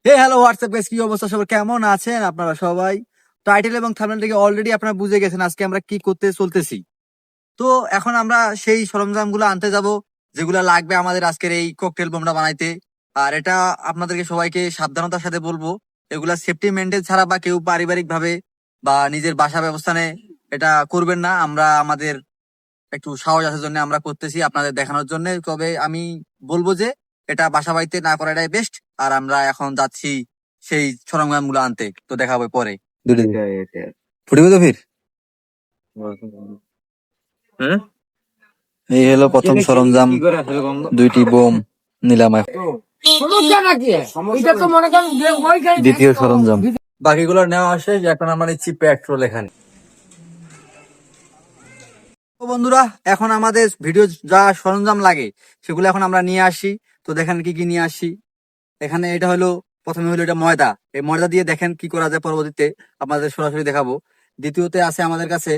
Hello WhatsApp guys, কি অবস্থা সবার, কেমন আছেন আপনারা সবাই? টাইটেল এবং থাম্বনেল থেকে অলরেডি আপনারা বুঝে গেছেন আজকে আমরা কি করতে চলতেছি। তো এখন আমরা সেই সরঞ্জামগুলো আনতে যাব যেগুলো লাগবে আমাদের আজকের এই ককটেল বোমটা বানাইতে। আর এটা আপনাদেরকে সবাইকে সাবধানতার সাথে বলবো, এগুলা সেফটি মেনটেন ছাড়া বা কেউ পারিবারিক ভাবে বা নিজের বাসা ব্যবস্থানে এটা করবেন না। আমরা আমাদের একটু সাহস আসার জন্য আমরা করতেছি, আপনাদের দেখানোর জন্য। তবে আমি বলবো যে এটা বাসা বাড়িতে না করাটাই বেস্ট। আর আমরা এখন যাচ্ছি সেই সরঞ্জাম গুলো আনতে, তো দেখা হবে পরে। দুটো দিন ফুটবে তো ফির। এই হলো প্রথম সরঞ্জাম, দুইটি বোম নিলাম। দ্বিতীয় সরঞ্জাম, বাকিগুলো নেওয়া শেষ, এখন আমরা নিচ্ছি পেট্রোল এখানে। তো বন্ধুরা, এখন আমাদের ভিডিও যা সরঞ্জাম লাগে সেগুলো এখন আমরা নিয়ে আসি। তো দেখেন কি কি নিয়ে আসি এখানে। এটা হলো প্রথমে হলো এটা ময়দা, এই ময়দা দিয়ে দেখেন কি করা যায়, পরবর্তীতে আপনাদের সরাসরি দেখাবো। দ্বিতীয়তে আছে আমাদের কাছে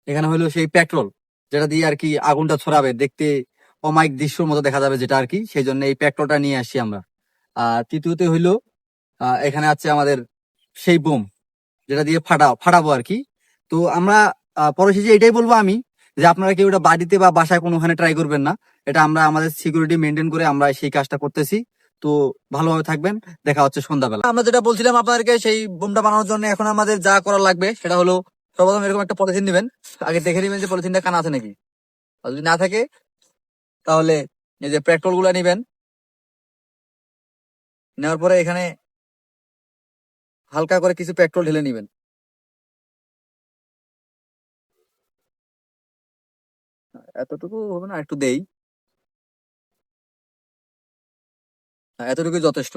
এখানে হলো সেই পেট্রোল, যেটা দিয়ে আর কি আগুনটা ছড়াবে, দেখতে অমায়িক দৃশ্যর মতো দেখা যাবে যেটা আর কি, সেই জন্য এই পেট্রোলটা নিয়ে আসি আমরা। আর তৃতীয়তে হইলো এখানে আছে আমাদের সেই বোম, যেটা দিয়ে ফাটাবো আর কি। তো আমরা পরিশেষে এটাই বলবো আমি, যে আপনারা কেউ এটা বাড়িতে বা বাসায় কোনোখানে ট্রাই করবেন না। এটা আমরা আমাদের সিকিউরিটি মেনটেন করে আমরা সেই কাজটা করতেছি। তো ভালোভাবে থাকবেন, দেখা হচ্ছে সন্ধ্যাবেলা। আমরা যেটা বলছিলাম আপনাদেরকে, সেই বোমটা বানানোর জন্য এখন আমাদের যা করা লাগবে সেটা হলো, সর্বপ্রথম এরকম একটা পলিথিন নেবেন। আগে দেখে নেবেন যে পলিথিনটা কানা আছে নাকি, আর যদি না থাকে তাহলে এই যে পেট্রোল গুলা নিবেন। নেওয়ার পরে এখানে হালকা করে কিছু পেট্রোল ঢেলে নিবেন। এতটুকু হবে না, একটু দেই। এতটুকু যথেষ্ট।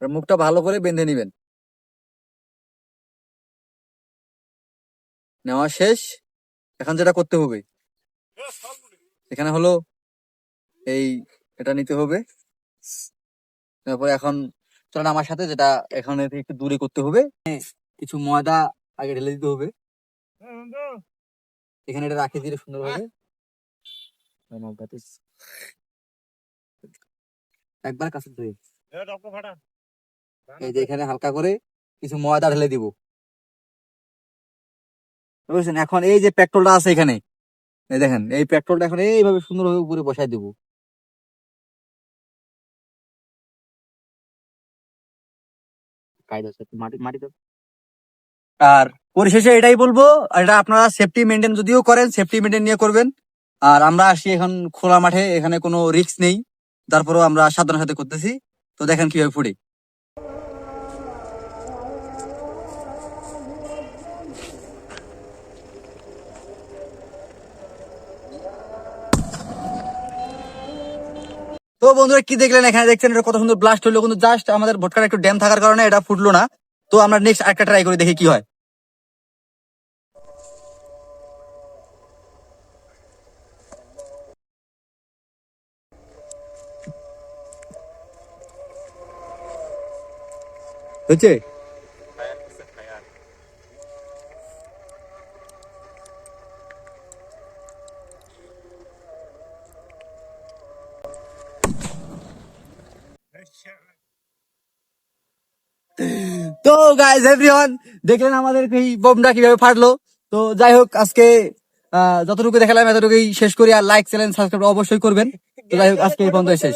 আর মুখটা ভালো করে বেঁধে নিবেন। নেওয়া শেষ। এখন যেটা করতে হবে, এখানে হলো এই এটা নিতে হবে। তারপরে এখন চলেন আমার সাথে, যেটা এখন এর থেকে একটু দূরে করতে হবে। কিছু ময়দা আগে ঢেলে দিতে হবে এখানে, এটা রাখে দিলে সুন্দরভাবে। একবার কাছে ধুয়ে এই যে এখানে হালকা করে কিছু ময়দা ঢেলে দিব, বুঝছেন? এখন এই যে পেট্রোলটা আছে এখানে, এই দেখেন এই পেট্রোলটা এখন এইভাবে সুন্দরভাবে উপরে বসাই দিব। মাটি মাটি দাও। আর পরিশেষে এটাই বলবো, এটা আপনারা সেফটি মেনটেন যদিও করেন, সেফটি মেনটেন নিয়ে করবেন। আর আমরা আসি এখন খোলা মাঠে, এখানে কোনো রিস্ক নেই, তারপরেও আমরা সাবধানের সাথে করতেছি। তো দেখেন কিভাবে ফুটে। তো বন্ধুরা, কি দেখলেন? এখানে দেখছেন এটা কত সুন্দর ব্লাস্ট হলো, কিন্তু জাস্ট আমাদের ভোটকার একটু ড্যাম থাকার কারণে এটা ফুটলো না। তো আমরা নেক্সট আরেকটা ট্রাই করে দেখি কি হয়। হচ্ছে তো গাইজ এভরিওয়ান, দেখলেন আমাদের এই বোমটা কিভাবে ফাটলো। তো যাই হোক, আজকে যতটুকু দেখালাম এতটুকুই শেষ করি। আর লাইক চ্যানেল সাবস্ক্রাইব অবশ্যই করবেন। তো যাই হোক, আজকে এই পর্যন্ত শেষ।